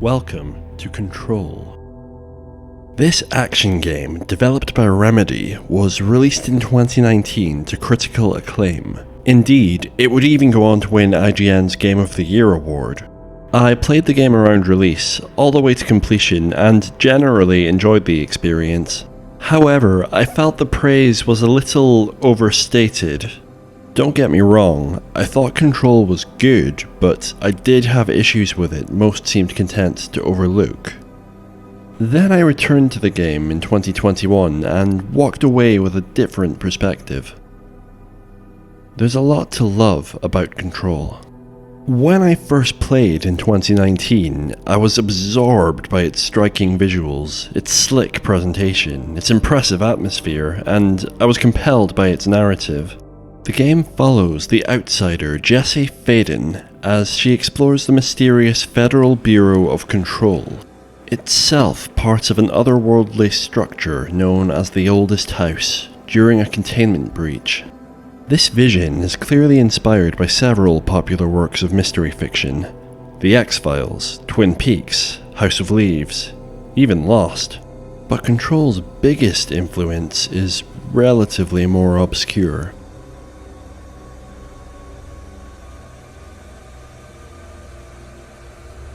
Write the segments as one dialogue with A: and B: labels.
A: Welcome to Control. This action game, developed by Remedy, was released in 2019 to critical acclaim. Indeed, it would even go on to win IGN's Game of the Year award. I played the game around release, all the way to completion, and generally enjoyed the experience. However, I felt the praise was a little overstated. Don't get me wrong, I thought Control was good, but I did have issues with it most seemed content to overlook. Then I returned to the game in 2021 and walked away with a different perspective. There's a lot to love about Control. When I first played in 2019, I was absorbed by its striking visuals, its slick presentation, its impressive atmosphere, and I was compelled by its narrative. The game follows the outsider Jessie Faden as she explores the mysterious Federal Bureau of Control, itself part of an otherworldly structure known as the Oldest House, during a containment breach. This vision is clearly inspired by several popular works of mystery fiction: The X-Files, Twin Peaks, House of Leaves, even Lost. But Control's biggest influence is relatively more obscure.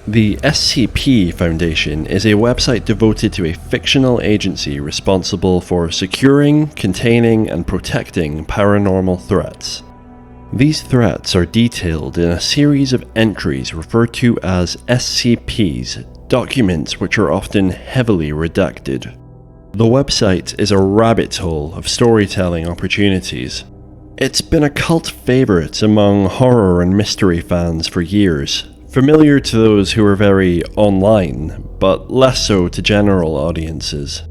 A: The SCP Foundation is a website devoted to a fictional agency responsible for securing, containing, and protecting paranormal threats. These threats are detailed in a series of entries referred to as SCPs, documents which are often heavily redacted. The website is a rabbit hole of storytelling opportunities. It's been a cult favorite among horror and mystery fans for years, familiar to those who are very online, but less so to general audiences.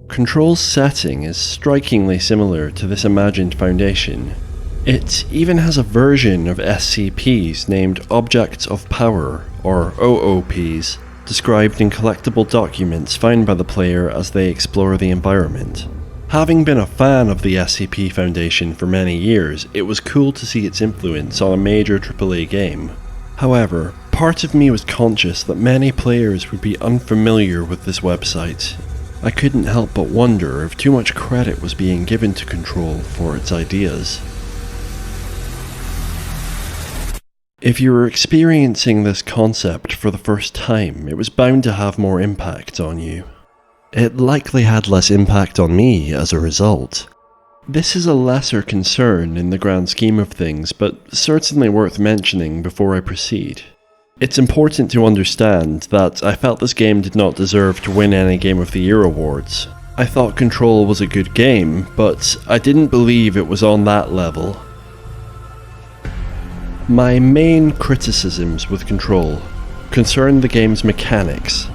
A: Control's setting is strikingly similar to this imagined foundation. It even has a version of SCPs named Objects of Power, or OOPs, described in collectible documents found by the player as they explore the environment. Having been a fan of the SCP Foundation for many years, it was cool to see its influence on a major AAA game. However, part of me was conscious that many players would be unfamiliar with this website. I couldn't help but wonder if too much credit was being given to Control for its ideas. If you were experiencing this concept for the first time, it was bound to have more impact on you. It likely had less impact on me as a result. This is a lesser concern in the grand scheme of things, but certainly worth mentioning before I proceed. It's important to understand that I felt this game did not deserve to win any Game of the Year awards. I thought Control was a good game, but I didn't believe it was on that level. My main criticisms with Control concern the game's mechanics.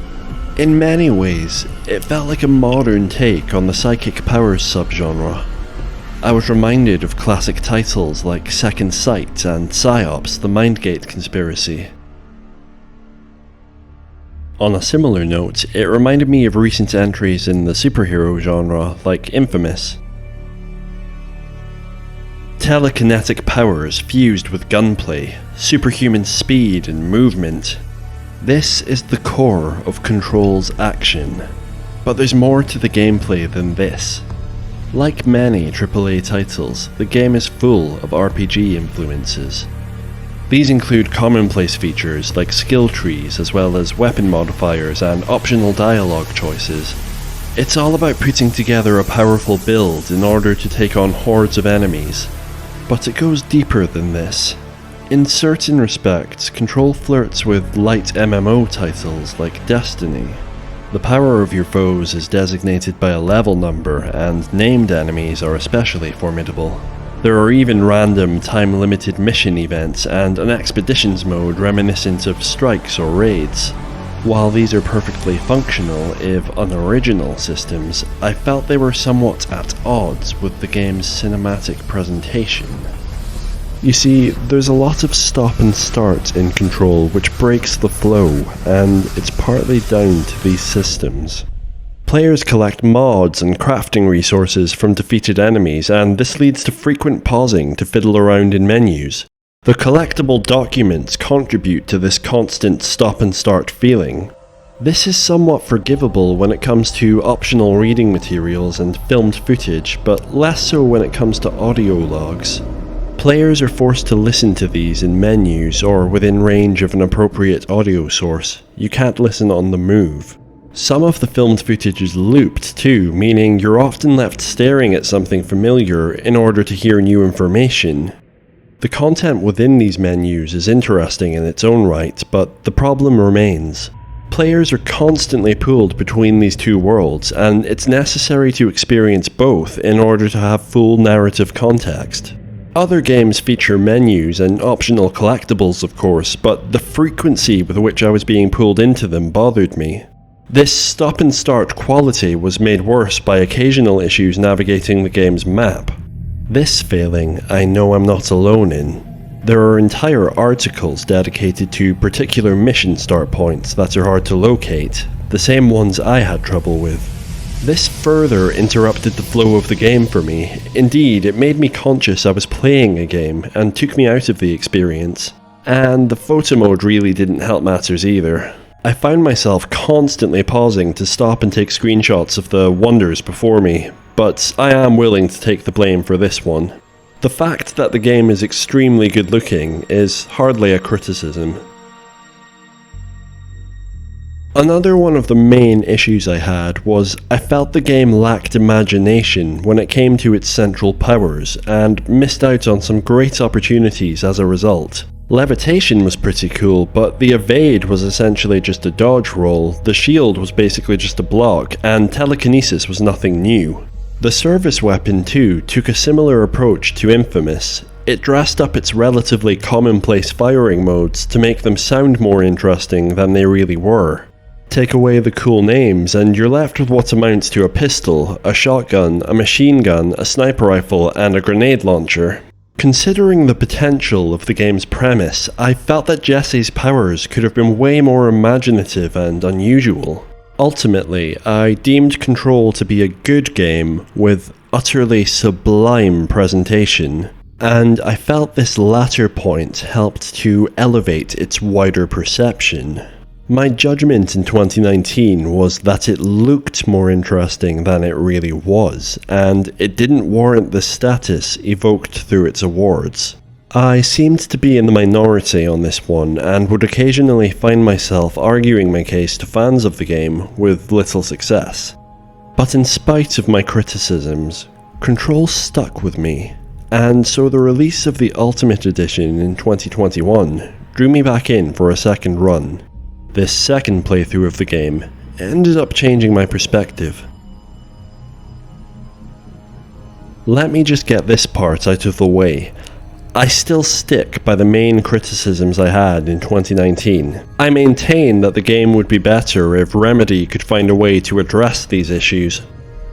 A: In many ways, it felt like a modern take on the psychic powers subgenre. I was reminded of classic titles like Second Sight and PsyOps: The Mindgate Conspiracy. On a similar note, it reminded me of recent entries in the superhero genre like Infamous. Telekinetic powers fused with gunplay, superhuman speed and movement. This is the core of Control's action. But there's more to the gameplay than this. Like many AAA titles, the game is full of RPG influences. These include commonplace features like skill trees, as well as weapon modifiers and optional dialogue choices. It's all about putting together a powerful build in order to take on hordes of enemies. But it goes deeper than this. In certain respects, Control flirts with light MMO titles like Destiny. The power of your foes is designated by a level number, and named enemies are especially formidable. There are even random time-limited mission events and an expeditions mode reminiscent of strikes or raids. While these are perfectly functional, if unoriginal systems, I felt they were somewhat at odds with the game's cinematic presentation. You see, there's a lot of stop and start in Control which breaks the flow, and it's partly down to these systems. Players collect mods and crafting resources from defeated enemies, and this leads to frequent pausing to fiddle around in menus. The collectible documents contribute to this constant stop and start feeling. This is somewhat forgivable when it comes to optional reading materials and filmed footage, but less so when it comes to audio logs. Players are forced to listen to these in menus or within range of an appropriate audio source. You can't listen on the move. Some of the filmed footage is looped too, meaning you're often left staring at something familiar in order to hear new information. The content within these menus is interesting in its own right, but the problem remains. Players are constantly pulled between these two worlds, and it's necessary to experience both in order to have full narrative context. Other games feature menus and optional collectibles, of course, but the frequency with which I was being pulled into them bothered me. This stop and start quality was made worse by occasional issues navigating the game's map. This failing, I know I'm not alone in. There are entire articles dedicated to particular mission start points that are hard to locate, the same ones I had trouble with. This further interrupted the flow of the game for me. Indeed, it made me conscious I was playing a game and took me out of the experience. And the photo mode really didn't help matters either. I found myself constantly pausing to stop and take screenshots of the wonders before me, but I am willing to take the blame for this one. The fact that the game is extremely good looking is hardly a criticism. Another one of the main issues I had was I felt the game lacked imagination when it came to its central powers, and missed out on some great opportunities as a result. Levitation was pretty cool, but the evade was essentially just a dodge roll, the shield was basically just a block, and telekinesis was nothing new. The service weapon too took a similar approach to Infamous. It dressed up its relatively commonplace firing modes to make them sound more interesting than they really were. Take away the cool names and you're left with what amounts to a pistol, a shotgun, a machine gun, a sniper rifle, and a grenade launcher. Considering the potential of the game's premise, I felt that Jesse's powers could have been way more imaginative and unusual. Ultimately, I deemed Control to be a good game with utterly sublime presentation, and I felt this latter point helped to elevate its wider perception. My judgment in 2019 was that it looked more interesting than it really was, and it didn't warrant the status evoked through its awards. I seemed to be in the minority on this one, and would occasionally find myself arguing my case to fans of the game with little success. But in spite of my criticisms, Control stuck with me, and so the release of the Ultimate Edition in 2021 drew me back in for a second run. This second playthrough of the game ended up changing my perspective. Let me just get this part out of the way. I still stick by the main criticisms I had in 2019. I maintain that the game would be better if Remedy could find a way to address these issues.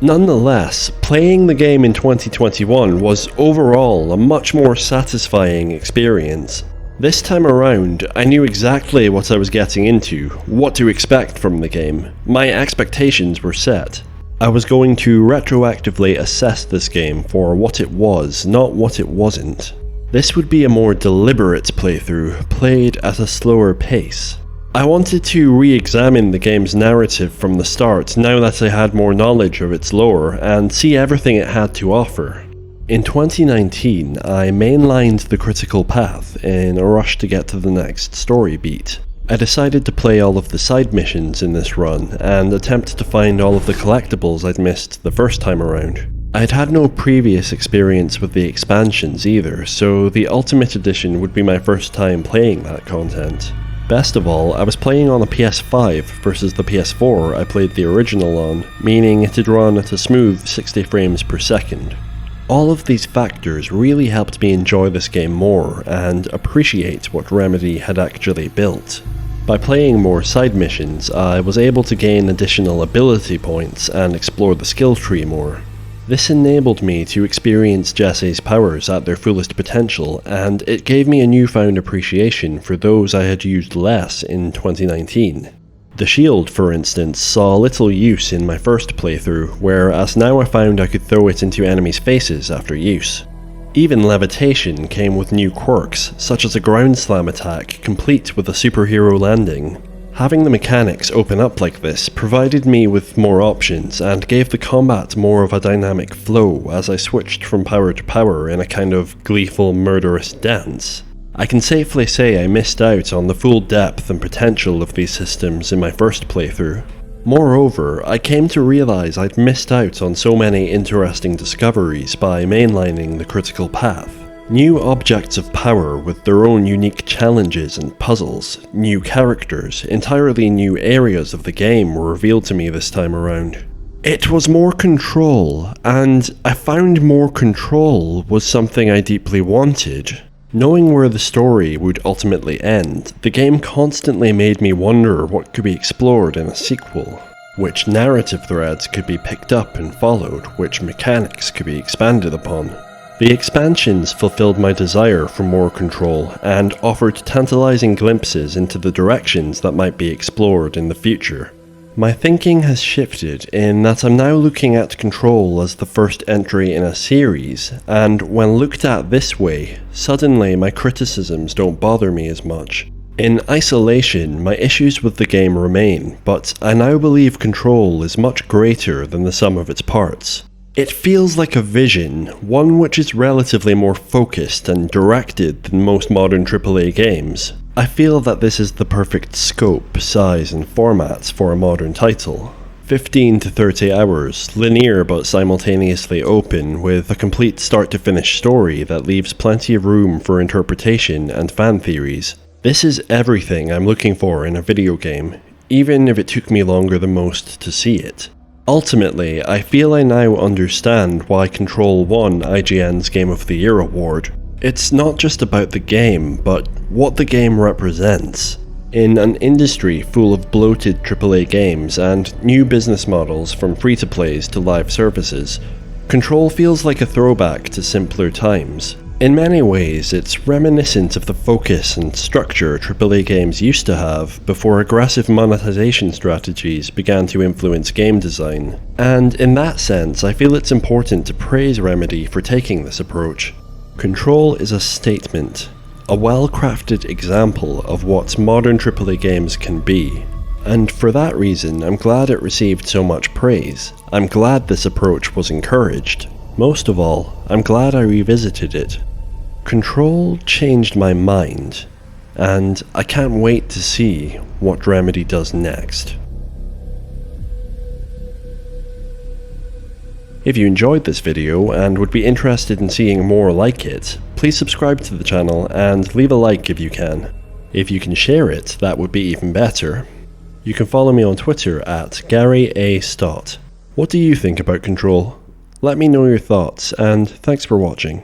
A: Nonetheless, playing the game in 2021 was overall a much more satisfying experience. This time around, I knew exactly what I was getting into, what to expect from the game. My expectations were set. I was going to retroactively assess this game for what it was, not what it wasn't. This would be a more deliberate playthrough, played at a slower pace. I wanted to re-examine the game's narrative from the start now that I had more knowledge of its lore, and see everything it had to offer. In 2019, I mainlined the critical path in a rush to get to the next story beat. I decided to play all of the side missions in this run, and attempt to find all of the collectibles I'd missed the first time around. I'd had no previous experience with the expansions either, so the Ultimate Edition would be my first time playing that content. Best of all, I was playing on a PS5 versus the PS4 I played the original on, meaning it'd run at a smooth 60 frames per second. All of these factors really helped me enjoy this game more and appreciate what Remedy had actually built. By playing more side missions, I was able to gain additional ability points and explore the skill tree more. This enabled me to experience Jesse's powers at their fullest potential, and it gave me a newfound appreciation for those I had used less in 2019. The shield, for instance, saw little use in my first playthrough, whereas now I found I could throw it into enemies' faces after use. Even Levitation came with new quirks, such as a ground slam attack complete with a superhero landing. Having the mechanics open up like this provided me with more options and gave the combat more of a dynamic flow as I switched from power to power in a kind of gleeful, murderous dance. I can safely say I missed out on the full depth and potential of these systems in my first playthrough. Moreover, I came to realise I'd missed out on so many interesting discoveries by mainlining the critical path. New objects of power with their own unique challenges and puzzles, new characters, entirely new areas of the game were revealed to me this time around. It was more control, and I found more control was something I deeply wanted. Knowing where the story would ultimately end, the game constantly made me wonder what could be explored in a sequel, which narrative threads could be picked up and followed, which mechanics could be expanded upon. The expansions fulfilled my desire for more control and offered tantalizing glimpses into the directions that might be explored in the future. My thinking has shifted in that I'm now looking at Control as the first entry in a series, and when looked at this way, suddenly my criticisms don't bother me as much. In isolation, my issues with the game remain, but I now believe Control is much greater than the sum of its parts. It feels like a vision, one which is relatively more focused and directed than most modern AAA games. I feel that this is the perfect scope, size and formats for a modern title. 15 to 30 hours, linear but simultaneously open, with a complete start-to-finish story that leaves plenty of room for interpretation and fan theories. This is everything I'm looking for in a video game, even if it took me longer than most to see it. Ultimately, I feel I now understand why Control won IGN's Game of the Year award. It's not just about the game, but what the game represents. In an industry full of bloated AAA games and new business models from free-to-plays to live services, Control feels like a throwback to simpler times. In many ways, it's reminiscent of the focus and structure AAA games used to have before aggressive monetization strategies began to influence game design. And in that sense, I feel it's important to praise Remedy for taking this approach. Control is a statement, a well-crafted example of what modern AAA games can be. And for that reason, I'm glad it received so much praise. I'm glad this approach was encouraged. Most of all, I'm glad I revisited it. Control changed my mind, and I can't wait to see what Remedy does next. If you enjoyed this video and would be interested in seeing more like it, please subscribe to the channel and leave a like if you can. If you can share it, that would be even better. You can follow me on Twitter at Gary A. Stott. What do you think about Control? Let me know your thoughts, and thanks for watching.